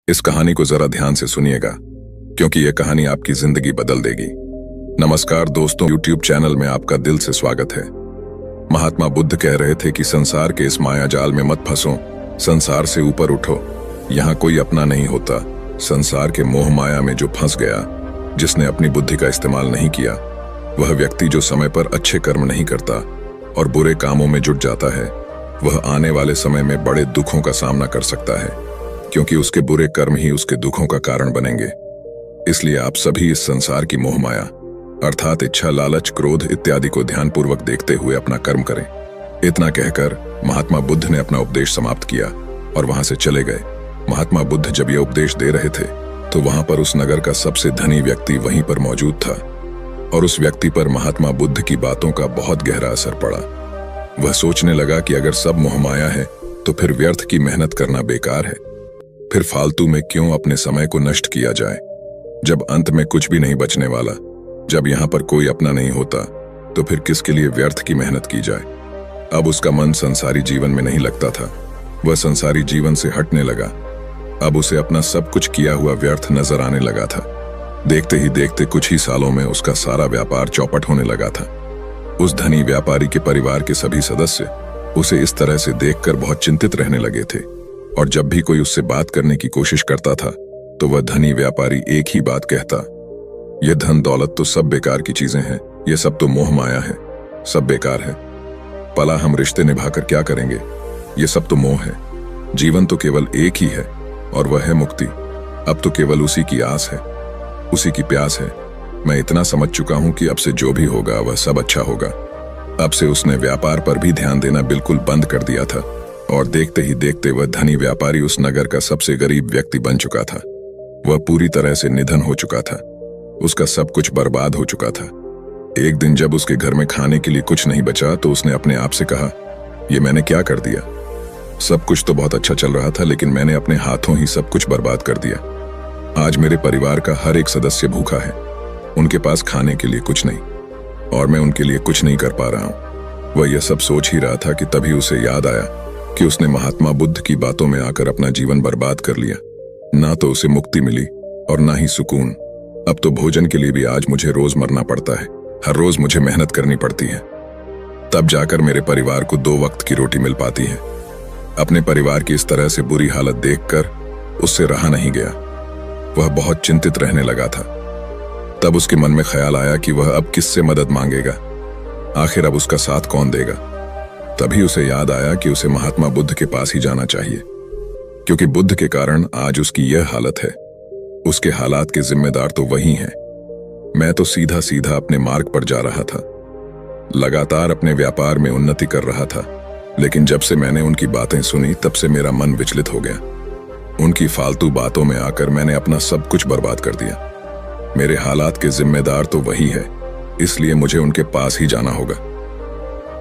इस कहानी को जरा ध्यान से सुनिएगा, क्योंकि यह कहानी आपकी जिंदगी बदल देगी। नमस्कार दोस्तों, YouTube चैनल में आपका दिल से स्वागत है। महात्मा बुद्ध कह रहे थे कि संसार के इस माया जाल में मत फंसो, संसार से ऊपर उठो। यहाँ कोई अपना नहीं होता। संसार के मोह माया में जो फंस गया, जिसने अपनी बुद्धि का इस्तेमाल नहीं किया, वह व्यक्ति जो समय पर अच्छे कर्म नहीं करता और बुरे कामों में जुट जाता है, वह आने वाले समय में बड़े दुखों का सामना कर सकता है, क्योंकि उसके बुरे कर्म ही उसके दुखों का कारण बनेंगे। इसलिए आप सभी इस संसार की मोह माया अर्थात इच्छा, लालच, क्रोध इत्यादि को ध्यानपूर्वक देखते हुए अपना कर्म करें। इतना कहकर महात्मा बुद्ध ने अपना उपदेश समाप्त किया और वहां से चले गए। महात्मा बुद्ध जब यह उपदेश दे रहे थे तो वहां पर उस नगर का सबसे धनी व्यक्ति वहीं पर मौजूद था और उस व्यक्ति पर महात्मा बुद्ध की बातों का बहुत गहरा असर पड़ा। वह सोचने लगा कि अगर सब मोह माया है तो फिर व्यर्थ की मेहनत करना बेकार है। फिर फालतू में क्यों अपने समय को नष्ट किया जाए, जब अंत में कुछ भी नहीं बचने वाला। जब यहाँ पर कोई अपना नहीं होता तो फिर किसके लिए व्यर्थ की मेहनत की जाए। अब उसका मन संसारी जीवन में नहीं लगता था। वह संसारी जीवन से हटने लगा। अब उसे अपना सब कुछ किया हुआ व्यर्थ नजर आने लगा था। देखते ही देखते कुछ ही सालों में उसका सारा व्यापार चौपट होने लगा था। उस धनी व्यापारी के परिवार के सभी सदस्य उसे इस तरह से देखकर बहुत चिंतित रहने लगे थे, और जब भी कोई उससे बात करने की कोशिश करता था तो वह धनी व्यापारी एक ही बात कहता, यह धन दौलत तो सब बेकार की चीजें हैं, यह सब तो मोह माया है, सब बेकार है। पला हम रिश्ते निभाकर क्या करेंगे, यह सब तो मोह है। जीवन तो केवल एक ही है और वह है मुक्ति। अब तो केवल उसी की आस है, उसी की प्यास है। मैं इतना समझ चुका हूं कि अब से जो भी होगा वह सब अच्छा होगा। अब से उसने व्यापार पर भी ध्यान देना बिल्कुल बंद कर दिया था और देखते ही देखते वह धनी व्यापारी उस नगर का सबसे गरीब व्यक्ति बन चुका था। वह पूरी तरह से निधन हो चुका था। उसका सब कुछ बर्बाद हो चुका था। एक दिन जब उसके घर में खाने के लिए कुछ नहीं बचा तो उसने अपने आप से कहा, यह मैंने क्या कर दिया। सब कुछ तो बहुत अच्छा चल रहा था, लेकिन मैंने अपने हाथों ही सब कुछ बर्बाद कर दिया। आज मेरे परिवार का हर एक सदस्य भूखा है, उनके पास खाने के लिए कुछ नहीं और मैं उनके लिए कुछ नहीं कर पा रहा हूं। वह यह सब सोच ही रहा था कि तभी उसे याद आया कि उसने महात्मा बुद्ध की बातों में आकर अपना जीवन बर्बाद कर लिया। ना तो उसे मुक्ति मिली और ना ही सुकून। अब तो भोजन के लिए भी आज मुझे रोज मरना पड़ता है, हर रोज मुझे मेहनत करनी पड़ती है, तब जाकर मेरे परिवार को 2 वक्त की रोटी मिल पाती है। अपने परिवार की इस तरह से बुरी हालत देखकर उससे रहा नहीं गया। वह बहुत चिंतित रहने लगा था। तब उसके मन में ख्याल आया कि वह अब किससे मदद मांगेगा, आखिर अब उसका साथ कौन देगा। तभी उसे याद आया कि उसे महात्मा बुद्ध के पास ही जाना चाहिए, क्योंकि बुद्ध के कारण आज उसकी यह हालत है। उसके हालात के जिम्मेदार तो वही हैं। मैं तो सीधा सीधा अपने मार्ग पर जा रहा था, लगातार अपने व्यापार में उन्नति कर रहा था, लेकिन जब से मैंने उनकी बातें सुनी तब से मेरा मन विचलित हो गया। उनकी फालतू बातों में आकर मैंने अपना सब कुछ बर्बाद कर दिया। मेरे हालात के जिम्मेदार तो वही है, इसलिए मुझे उनके पास ही जाना होगा।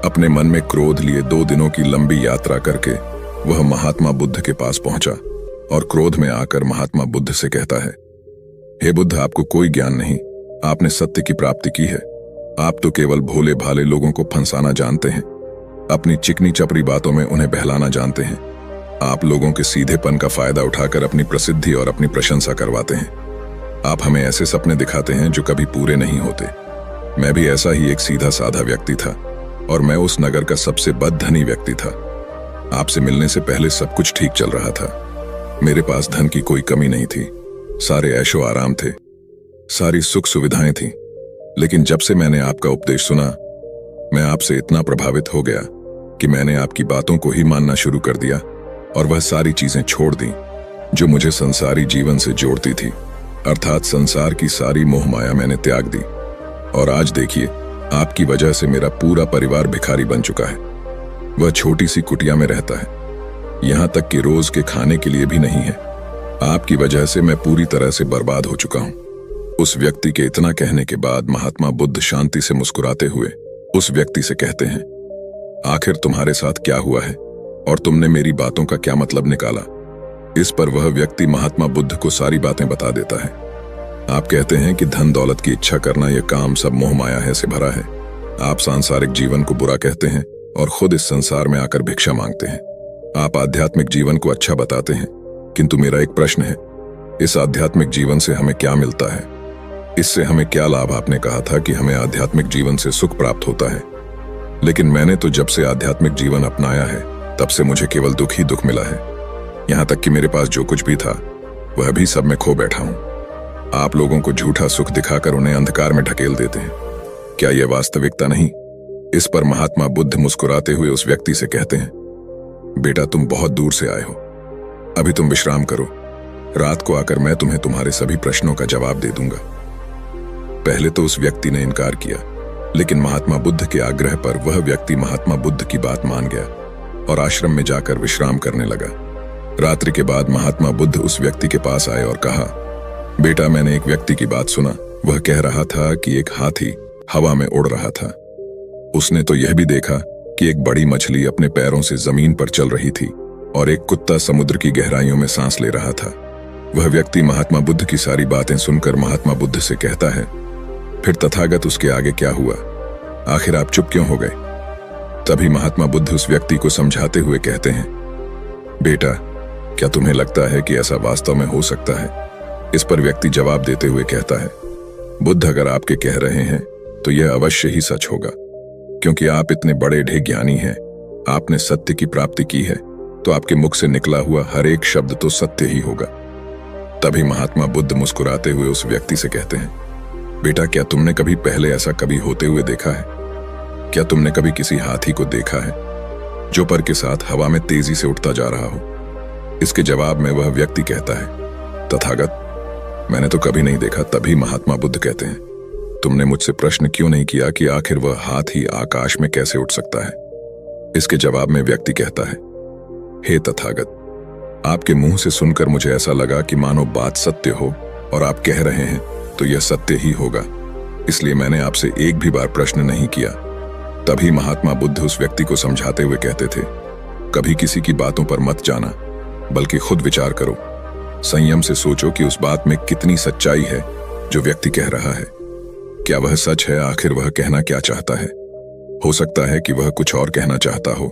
अपने मन में क्रोध लिए 2 दिनों की लंबी यात्रा करके वह महात्मा बुद्ध के पास पहुंचा और क्रोध में आकर महात्मा बुद्ध से कहता है, हे बुद्ध, आपको कोई ज्ञान नहीं, आपने सत्य की प्राप्ति की है। आप तो केवल भोले भाले लोगों को फंसाना जानते हैं, अपनी चिकनी चपड़ी बातों में उन्हें बहलाना जानते हैं। आप लोगों के सीधेपन का फायदा उठाकर अपनी प्रसिद्धि और अपनी प्रशंसा करवाते हैं। आप हमें ऐसे सपने दिखाते हैं जो कभी पूरे नहीं होते। मैं भी ऐसा ही एक सीधा साधा व्यक्ति था और मैं उस नगर का सबसे बदधनी व्यक्ति था। आपसे मिलने से पहले सब कुछ ठीक चल रहा था। मेरे पास धन की कोई कमी नहीं थी, सारे ऐशो आराम थे, सारी सुख सुविधाएं थीं। लेकिन जब से मैंने आपका उपदेश सुना, मैं आपसे इतना प्रभावित हो गया कि मैंने आपकी बातों को ही मानना शुरू कर दिया और वह सारी चीजें छोड़ दी जो मुझे संसारी जीवन से जोड़ती थी। अर्थात संसार की सारी मोह माया मैंने त्याग दी। और आज देखिए, आपकी वजह से मेरा पूरा परिवार भिखारी बन चुका है। वह छोटी सी कुटिया में रहता है, यहां तक कि रोज के खाने के लिए भी नहीं है। आपकी वजह से मैं पूरी तरह से बर्बाद हो चुका हूं। उस व्यक्ति के इतना कहने के बाद महात्मा बुद्ध शांति से मुस्कुराते हुए उस व्यक्ति से कहते हैं, आखिर तुम्हारे साथ क्या हुआ है और तुमने मेरी बातों का क्या मतलब निकाला। इस पर वह व्यक्ति महात्मा बुद्ध को सारी बातें बता देता है। आप कहते हैं कि धन दौलत की इच्छा करना यह काम सब मोह माया है से भरा है। आप सांसारिक जीवन को बुरा कहते हैं और खुद इस संसार में आकर भिक्षा मांगते हैं। आप आध्यात्मिक जीवन को अच्छा बताते हैं, किंतु मेरा एक प्रश्न है, इस आध्यात्मिक जीवन से हमें क्या मिलता है, इससे हमें क्या लाभ। आपने कहा था कि हमें आध्यात्मिक जीवन से सुख प्राप्त होता है, लेकिन मैंने तो जब से आध्यात्मिक जीवन अपनाया है तब से मुझे केवल दुख ही दुख मिला है। यहाँ तक कि मेरे पास जो कुछ भी था वह भी सब मैं खो बैठा हूँ। आप लोगों को झूठा सुख दिखाकर उन्हें अंधकार में ढकेल देते हैं। क्या यह वास्तविकता नहीं? इस पर महात्मा बुद्ध मुस्कुराते हुए उस व्यक्ति से कहते हैं, बेटा तुम बहुत दूर से आए हो, अभी तुम विश्राम करो, रात को आकर मैं तुम्हें तुम्हारे सभी प्रश्नों का जवाब दे दूंगा। पहले तो उस व्यक्ति ने इनकार किया, लेकिन महात्मा बुद्ध के आग्रह पर वह व्यक्ति महात्मा बुद्ध की बात मान गया और आश्रम में जाकर विश्राम करने लगा। रात्रि के बाद महात्मा बुद्ध उस व्यक्ति के पास आए और कहा, बेटा मैंने एक व्यक्ति की बात सुना। वह कह रहा था कि एक हाथी हवा में उड़ रहा था। उसने तो यह भी देखा कि एक बड़ी मछली अपने पैरों से जमीन पर चल रही थी और एक कुत्ता समुद्र की गहराइयों में सांस ले रहा था। वह व्यक्ति महात्मा बुद्ध की सारी बातें सुनकर महात्मा बुद्ध से कहता है, फिर तथागत उसके आगे क्या हुआ? आखिर आप चुप क्यों हो गए? तभी महात्मा बुद्ध उस व्यक्ति को समझाते हुए कहते हैं, बेटा क्या तुम्हें लगता है कि ऐसा वास्तव में हो सकता है? इस पर व्यक्ति जवाब देते हुए कहता है, बुद्ध अगर आपके कह रहे हैं तो यह अवश्य ही सच होगा, क्योंकि आप इतने बड़े ढे ज्ञानी हैं, आपने सत्य की प्राप्ति की है, तो आपके मुख से निकला हुआ हर एक शब्द तो सत्य ही होगा। तभी महात्मा बुद्ध मुस्कुराते हुए उस व्यक्ति से कहते हैं, बेटा क्या तुमने कभी पहले ऐसा कभी होते हुए देखा है? क्या तुमने कभी किसी हाथी को देखा है जो पर के साथ हवा में तेजी से उठता जा रहा हो? इसके जवाब में वह व्यक्ति कहता है, तथागत मैंने तो कभी नहीं देखा। तभी महात्मा बुद्ध कहते हैं, तुमने मुझसे प्रश्न क्यों नहीं किया कि आखिर वह हाथी आकाश में कैसे उठ सकता है? इसके जवाब में व्यक्ति कहता है, हे तथागत, आपके मुंह से सुनकर मुझे ऐसा लगा कि मानो बात सत्य हो और आप कह रहे हैं तो यह सत्य ही होगा, इसलिए मैंने आपसे एक भी बार प्रश्न नहीं किया। तभी महात्मा बुद्ध उस व्यक्ति को समझाते हुए कहते थे, कभी किसी की बातों पर मत जाना, बल्कि खुद विचार करो, संयम से सोचो कि उस बात में कितनी सच्चाई है जो व्यक्ति कह रहा है। क्या वह सच है? आखिर वह कहना क्या चाहता है? हो सकता है कि वह कुछ और कहना चाहता हो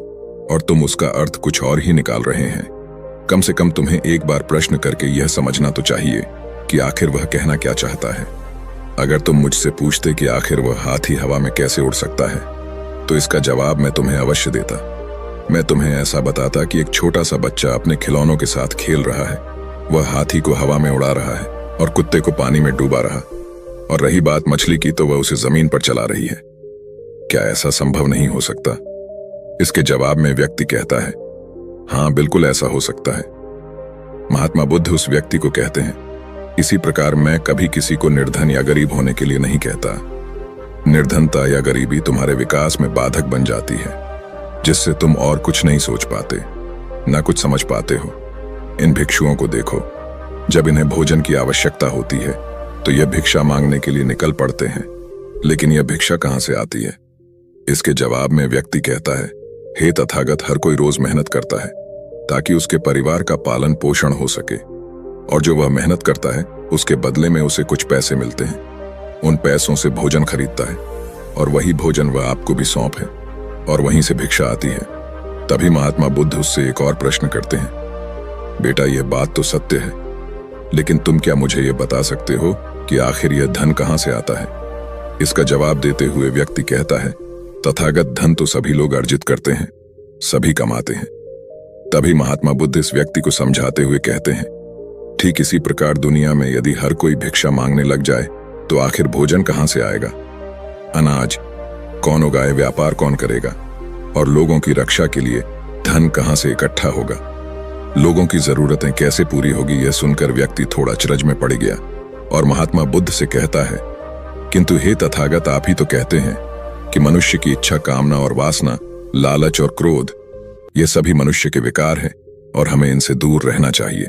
और तुम उसका अर्थ कुछ और ही निकाल रहे हैं। कम से कम तुम्हें एक बार प्रश्न करके यह समझना तो चाहिए कि आखिर वह कहना क्या चाहता है। अगर तुम मुझसे पूछते कि आखिर वह हाथी हवा में कैसे उड़ सकता है, तो इसका जवाब मैं तुम्हें अवश्य देता। मैं तुम्हें ऐसा बताता कि एक छोटा सा बच्चा अपने खिलौनों के साथ खेल रहा है, वह हाथी को हवा में उड़ा रहा है और कुत्ते को पानी में डूबा रहा, और रही बात मछली की तो वह उसे जमीन पर चला रही है। क्या ऐसा संभव नहीं हो सकता? इसके जवाब में व्यक्ति कहता है, हाँ बिल्कुल ऐसा हो सकता है। महात्मा बुद्ध उस व्यक्ति को कहते हैं, इसी प्रकार मैं कभी किसी को निर्धन या गरीब होने के लिए नहीं कहता। निर्धनता या गरीबी तुम्हारे विकास में बाधक बन जाती है, जिससे तुम और कुछ नहीं सोच पाते, ना कुछ समझ पाते हो। इन भिक्षुओं को देखो, जब इन्हें भोजन की आवश्यकता होती है तो यह भिक्षा मांगने के लिए निकल पड़ते हैं, लेकिन यह भिक्षा कहां से आती है? इसके जवाब में व्यक्ति कहता है, हे तथागत, हर कोई रोज मेहनत करता है ताकि उसके परिवार का पालन पोषण हो सके, और जो वह मेहनत करता है उसके बदले में उसे कुछ पैसे मिलते हैं। उन पैसों से भोजन खरीदता है और वही भोजन वह आपको भी सौंप है, और वहीं से भिक्षा आती है। तभी महात्मा बुद्ध उससे एक और प्रश्न करते हैं, बेटा यह बात तो सत्य है, लेकिन तुम क्या मुझे यह बता सकते हो कि आखिर यह धन कहां से आता है? इसका जवाब देते हुए व्यक्ति कहता है, तथागत धन तो सभी लोग अर्जित करते हैं, सभी कमाते हैं। तभी महात्मा बुद्ध इस व्यक्ति को समझाते हुए कहते हैं, ठीक इसी प्रकार दुनिया में यदि हर कोई भिक्षा मांगने लग जाए तो आखिर भोजन कहां से आएगा? अनाज कौन उगाए, व्यापार कौन करेगा, और लोगों की रक्षा के लिए धन कहां से इकट्ठा होगा? लोगों की जरूरतें कैसे पूरी होगी? यह सुनकर व्यक्ति थोड़ा अचरज में पड़ गया और महात्मा बुद्ध से कहता है, किंतु हे तथागत, आप ही तो कहते हैं कि मनुष्य की इच्छा, कामना और वासना, लालच और क्रोध, ये सभी मनुष्य के विकार हैं और हमें इनसे दूर रहना चाहिए,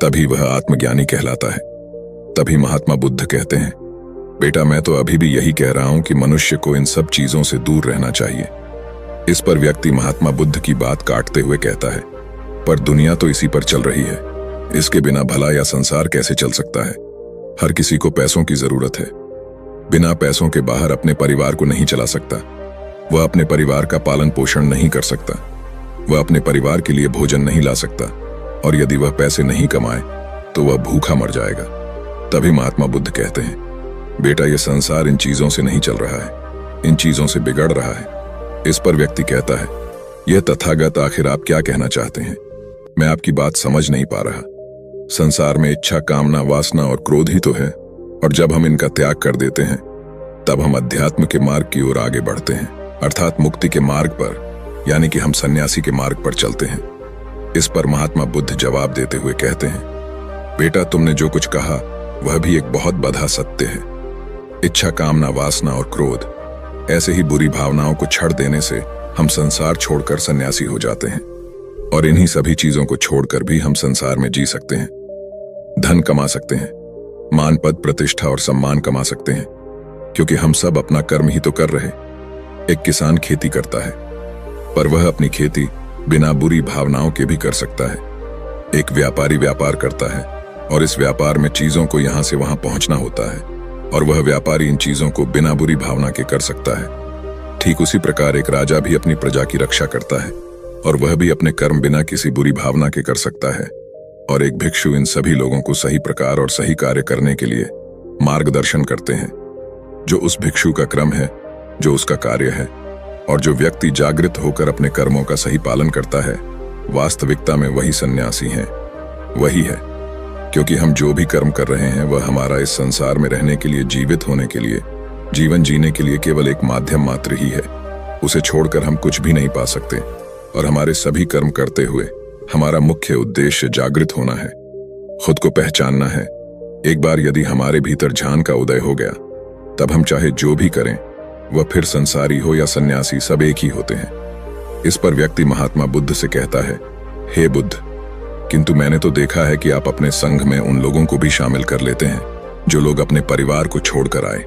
तभी वह आत्मज्ञानी कहलाता है। तभी महात्मा बुद्ध कहते हैं, बेटा मैं तो अभी भी यही कह रहा हूं कि मनुष्य को इन सब चीजों से दूर रहना चाहिए। इस पर व्यक्ति महात्मा बुद्ध की बात काटते हुए कहता है, पर दुनिया तो इसी पर चल रही है, इसके बिना भला या संसार कैसे चल सकता है? हर किसी को पैसों की जरूरत है, बिना पैसों के बाहर अपने परिवार को नहीं चला सकता, वह अपने परिवार का पालन पोषण नहीं कर सकता, वह अपने परिवार के लिए भोजन नहीं ला सकता, और यदि वह पैसे नहीं कमाए तो वह भूखा मर जाएगा। तभी महात्मा बुद्ध कहते हैं, बेटा ये संसार इन चीजों से नहीं चल रहा है, इन चीजों से बिगड़ रहा है। इस पर व्यक्ति कहता है, यह तथागत आखिर आप क्या कहना चाहते हैं? मैं आपकी बात समझ नहीं पा रहा। संसार में इच्छा, कामना, वासना और क्रोध ही तो है, और जब हम इनका त्याग कर देते हैं तब हम अध्यात्म के मार्ग की ओर आगे बढ़ते हैं, अर्थात मुक्ति के मार्ग पर, यानी कि हम सन्यासी के मार्ग पर चलते हैं। इस पर महात्मा बुद्ध जवाब देते हुए कहते हैं, बेटा तुमने जो कुछ कहा वह भी एक बहुत बड़ा सत्य है। इच्छा, कामना, वासना और क्रोध ऐसे ही बुरी भावनाओं को छड़ देने से हम संसार छोड़कर सन्यासी हो जाते हैं, और इन्हीं सभी चीजों को छोड़कर भी हम संसार में जी सकते हैं, धन कमा सकते हैं, मान, पद, प्रतिष्ठा और सम्मान कमा सकते हैं, क्योंकि हम सब अपना कर्म ही तो कर रहे। एक किसान खेती करता है, पर वह अपनी खेती बिना बुरी भावनाओं के भी कर सकता है। एक व्यापारी व्यापार करता है, और इस व्यापार में चीजों को यहां से वहां पहुंचना होता है, और वह व्यापारी इन चीजों को बिना बुरी भावना के कर सकता है। ठीक उसी प्रकार एक राजा भी अपनी प्रजा की रक्षा करता है, और वह भी अपने कर्म बिना किसी बुरी भावना के कर सकता है। और एक भिक्षु इन सभी लोगों को सही प्रकार और सही कार्य करने के लिए मार्गदर्शन करते हैं। जो उस भिक्षु का क्रम है, जो उसका कार्य है, और जो व्यक्ति जागृत होकर अपने कर्मों का सही पालन करता है, वास्तविकता में वही सन्यासी है, वही है। क्योंकि हम जो भी कर्म कर रहे हैं वह हमारा इस संसार में रहने के लिए, जीवित होने के लिए, जीवन जीने के लिए केवल एक माध्यम मात्र ही है। उसे छोड़कर हम कुछ भी नहीं पा सकते, और हमारे सभी कर्म करते हुए हमारा मुख्य उद्देश्य जागृत होना है, खुद को पहचानना है। एक बार यदि हमारे भीतर ज्ञान का उदय हो गया, तब हम चाहे जो भी करें, वह फिर संसारी हो या सन्यासी, सब एक ही होते हैं। इस पर व्यक्ति महात्मा बुद्ध से कहता है, हे बुद्ध, किंतु मैंने तो देखा है कि आप अपने संघ में उन लोगों को भी शामिल कर लेते हैं जो लोग अपने परिवार को छोड़कर आए,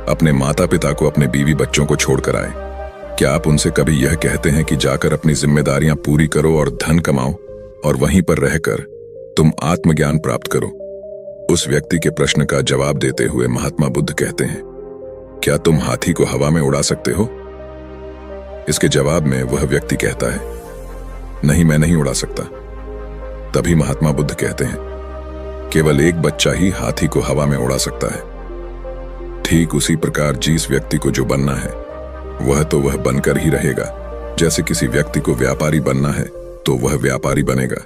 अपने माता पिता को, अपने बीवी बच्चों को छोड़कर आए। क्या आप उनसे कभी यह कहते हैं कि जाकर अपनी जिम्मेदारियां पूरी करो और धन कमाओ, और वहीं पर रहकर तुम आत्मज्ञान प्राप्त करो? उस व्यक्ति के प्रश्न का जवाब देते हुए महात्मा बुद्ध कहते हैं, क्या तुम हाथी को हवा में उड़ा सकते हो? इसके जवाब में वह व्यक्ति कहता है, नहीं, मैं नहीं उड़ा सकता। तभी महात्मा बुद्ध कहते हैं, केवल एक बच्चा ही हाथी को हवा में उड़ा सकता है। ठीक उसी प्रकार जिस व्यक्ति को जो बनना है वह तो वह बनकर ही रहेगा। जैसे किसी व्यक्ति को व्यापारी बनना है तो वह व्यापारी बनेगा।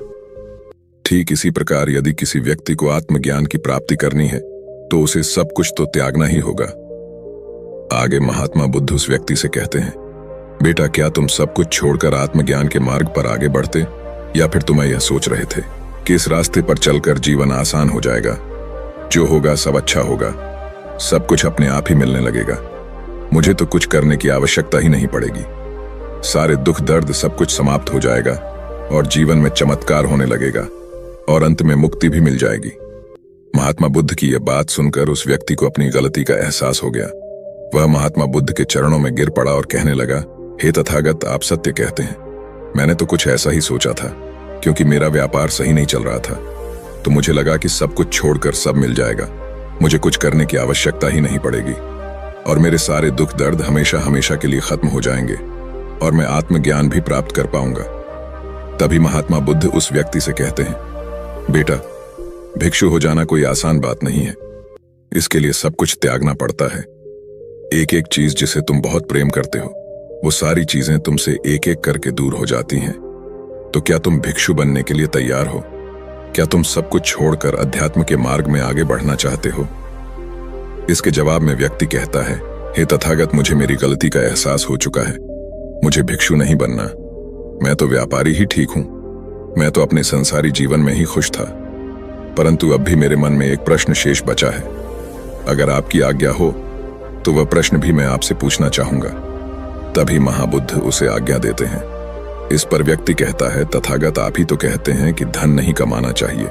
ठीक इसी प्रकार यदि किसी व्यक्ति को आत्मज्ञान की प्राप्ति करनी है तो उसे सब कुछ तो त्यागना ही होगा। आगे महात्मा बुद्ध उस व्यक्ति से कहते हैं, बेटा क्या तुम सब कुछ छोड़कर आत्मज्ञान के मार्ग पर आगे बढ़ते, या फिर तुम यह सोच रहे थे कि इस रास्ते पर चलकर जीवन आसान हो जाएगा, जो होगा सब अच्छा होगा, सब कुछ अपने आप ही मिलने लगेगा, मुझे तो कुछ करने की आवश्यकता ही नहीं पड़ेगी, सारे दुख दर्द सब कुछ समाप्त हो जाएगा और जीवन में चमत्कार होने लगेगा और अंत में मुक्ति भी मिल जाएगी। महात्मा बुद्ध की यह बात सुनकर उस व्यक्ति को अपनी गलती का एहसास हो गया। वह महात्मा बुद्ध के चरणों में गिर पड़ा और कहने लगा, हे तथागत, आप सत्य कहते हैं। मैंने तो कुछ ऐसा ही सोचा था, क्योंकि मेरा व्यापार सही नहीं चल रहा था, तो मुझे लगा कि सब कुछ छोड़कर सब मिल जाएगा, मुझे कुछ करने की आवश्यकता ही नहीं पड़ेगी और मेरे सारे दुख दर्द हमेशा हमेशा के लिए खत्म हो जाएंगे और मैं आत्मज्ञान भी प्राप्त कर पाऊंगा। तभी महात्मा बुद्ध उस व्यक्ति से कहते हैं, बेटा, भिक्षु हो जाना कोई आसान बात नहीं है, इसके लिए सब कुछ त्यागना पड़ता है। एक एक चीज जिसे तुम बहुत प्रेम करते हो, वो सारी चीजें तुमसे एक एक करके दूर हो जाती हैं। तो क्या तुम भिक्षु बनने के लिए तैयार हो? क्या तुम सब कुछ छोड़कर अध्यात्म के मार्ग में आगे बढ़ना चाहते हो? इसके जवाब में व्यक्ति कहता है, हे तथागत, मुझे मेरी गलती का एहसास हो चुका है, मुझे भिक्षु नहीं बनना, मैं तो व्यापारी ही ठीक हूं, मैं तो अपने संसारी जीवन में ही खुश था, परंतु अब भी मेरे मन में एक प्रश्न शेष बचा है। अगर आपकी आज्ञा हो तो वह प्रश्न भी मैं आपसे पूछना चाहूंगा। तभी महाबुद्ध उसे आज्ञा देते हैं। इस पर व्यक्ति कहता है, तथागत, आप ही तो कहते हैं कि धन नहीं कमाना चाहिए,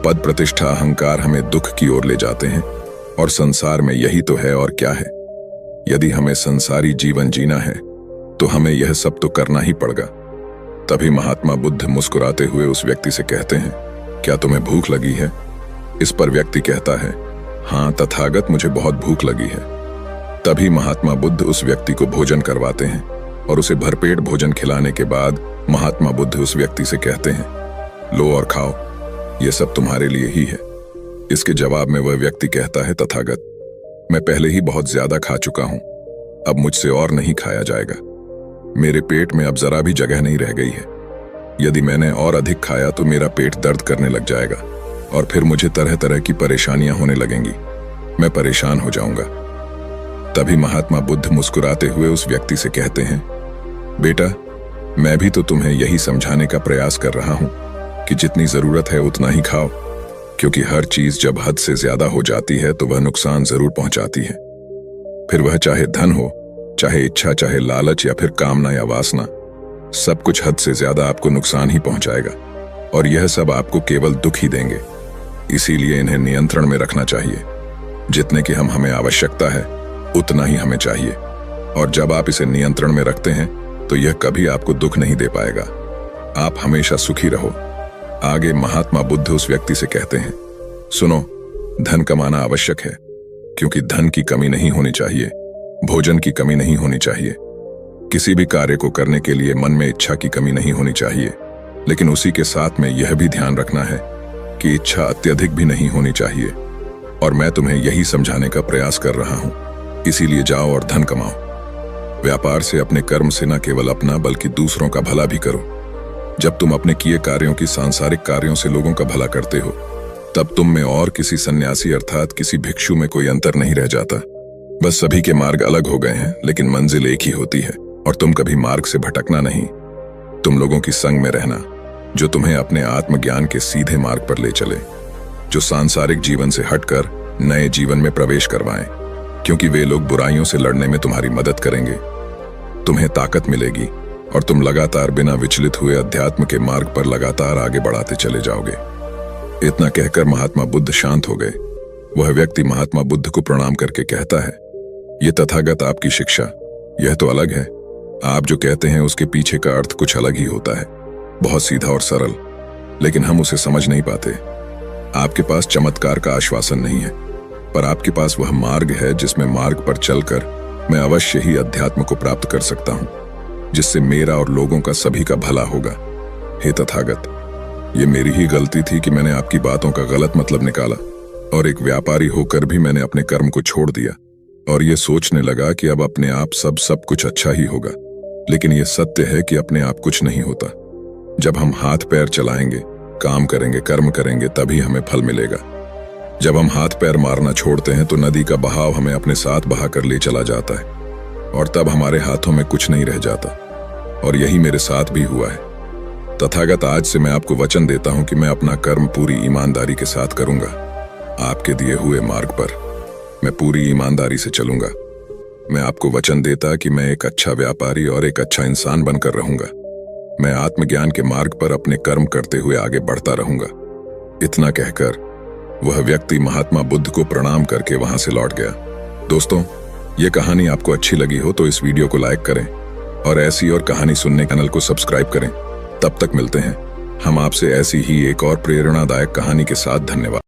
पद प्रतिष्ठा अहंकार हमें दुख की ओर ले जाते हैं और संसार में यही तो है और क्या है। यदि हमें संसारी जीवन जीना है तो हमें यह सब तो करना ही पड़ेगा। तभी महात्मा बुद्ध मुस्कुराते हुए उस व्यक्ति से कहते हैं, क्या तुम्हें भूख लगी है? इस पर व्यक्ति कहता है, हाँ तथागत, मुझे बहुत भूख लगी है। तभी महात्मा बुद्ध उस व्यक्ति को भोजन करवाते हैं और उसे भरपेट भोजन खिलाने के बाद महात्मा बुद्ध उस व्यक्ति से कहते हैं, लो और खाओ, ये सब तुम्हारे लिए ही है। इसके जवाब में वह व्यक्ति कहता है, तथागत, मैं पहले ही बहुत ज्यादा खा चुका हूं, अब मुझसे और नहीं खाया जाएगा। मेरे पेट में अब जरा भी जगह नहीं रह गई है। यदि मैंने और अधिक खाया तो मेरा पेट दर्द करने लग जाएगा और फिर मुझे तरह तरह की परेशानियां होने लगेंगी। मैं परेशान हो जाऊंगा। तभी महात्मा बुद्ध मुस्कुराते हुए उस व्यक्ति से कहते हैं, बेटा, मैं भी तो तुम्हें यही समझाने का प्रयास कर रहा हूं कि जितनी जरूरत है उतना ही खाओ, क्योंकि हर चीज जब हद से ज्यादा हो जाती है तो वह नुकसान जरूर पहुंचाती है। फिर वह चाहे धन हो, चाहे इच्छा, चाहे लालच या फिर कामना या वासना, सब कुछ हद से ज्यादा आपको नुकसान ही पहुंचाएगा और यह सब आपको केवल दुख ही देंगे। इसीलिए इन्हें नियंत्रण में रखना चाहिए। जितने की हमें आवश्यकता है उतना ही हमें चाहिए, और जब आप इसे नियंत्रण में रखते हैं तो यह कभी आपको दुख नहीं दे पाएगा। आप हमेशा सुखी रहो। आगे महात्मा बुद्ध उस व्यक्ति से कहते हैं, सुनो, धन कमाना आवश्यक है, क्योंकि धन की कमी नहीं होनी चाहिए, भोजन की कमी नहीं होनी चाहिए। किसी भी कार्य को करने के लिए मन में इच्छा की कमी नहीं होनी चाहिए, लेकिन उसी के साथ में यह भी ध्यान रखना है कि इच्छा अत्यधिक भी नहीं होनी चाहिए। और मैं तुम्हें यही समझाने का प्रयास कर रहा हूं। इसीलिए जाओ और धन कमाओ। व्यापार से, अपने कर्म से न केवल अपना बल्कि दूसरों का भला भी करो। जब तुम अपने किए कार्यों की सांसारिक कार्यों से लोगों का भला करते हो, तब तुम में और किसी सन्यासी अर्थात किसी भिक्षु में कोई अंतर नहीं रह जाता। बस सभी के मार्ग अलग हो गए हैं, लेकिन मंजिल एक ही होती है और तुम कभी मार्ग से भटकना नहीं। तुम लोगों की संग में रहना जो तुम्हें अपने आत्मज्ञान के सीधे मार्ग पर ले चले, जो सांसारिक जीवन से हटकर नए जीवन में प्रवेश करवाएं, क्योंकि वे लोग बुराइयों से लड़ने में तुम्हारी मदद करेंगे। तुम्हें ताकत मिलेगी और तुम लगातार बिना विचलित हुए अध्यात्म के मार्ग पर लगातार आगे बढ़ाते चले जाओगे। इतना कहकर महात्मा बुद्ध शांत हो गए। वह व्यक्ति महात्मा बुद्ध को प्रणाम करके कहता है, ये तथागत आपकी शिक्षा, यह तो अलग है। आप जो कहते हैं उसके पीछे का अर्थ कुछ अलग ही होता है, बहुत सीधा और सरल, लेकिन हम उसे समझ नहीं पाते। आपके पास चमत्कार का आश्वासन नहीं है, पर आपके पास वह मार्ग है जिसमें मार्ग पर चलकर मैं अवश्य ही अध्यात्म को प्राप्त कर सकता हूं, जिससे मेरा और लोगों का सभी का भला होगा। हे तथागत, ये मेरी ही गलती थी कि मैंने आपकी बातों का गलत मतलब निकाला और एक व्यापारी होकर भी मैंने अपने कर्म को छोड़ दिया और ये सोचने लगा कि अब अपने आप सब कुछ अच्छा ही होगा। लेकिन ये सत्य है कि अपने आप कुछ नहीं होता। जब हम हाथ पैर चलाएंगे, काम करेंगे, कर्म करेंगे, तभी हमें फल मिलेगा। जब हम हाथ पैर मारना छोड़ते हैं तो नदी का बहाव हमें अपने साथ बहा कर ले चला जाता है और तब हमारे हाथों में कुछ नहीं रह जाता। और यही मेरे साथ भी हुआ है। तथागत, आज से मैं आपको वचन देता हूं कि मैं अपना कर्म पूरी ईमानदारी के साथ करूंगा। आपके दिए हुए मार्ग पर मैं पूरी ईमानदारी से चलूंगा। मैं आपको वचन देता कि मैं एक अच्छा व्यापारी और एक अच्छा इंसान बनकर रहूंगा। मैं आत्मज्ञान के मार्ग पर अपने कर्म करते हुए आगे बढ़ता रहूंगा। इतना कहकर वह व्यक्ति महात्मा बुद्ध को प्रणाम करके वहां से लौट गया। दोस्तों, ये कहानी आपको अच्छी लगी हो तो इस वीडियो को लाइक करें और ऐसी और कहानी सुनने चैनल को सब्सक्राइब करें। तब तक मिलते हैं हम आपसे ऐसी ही एक और प्रेरणादायक कहानी के साथ। धन्यवाद।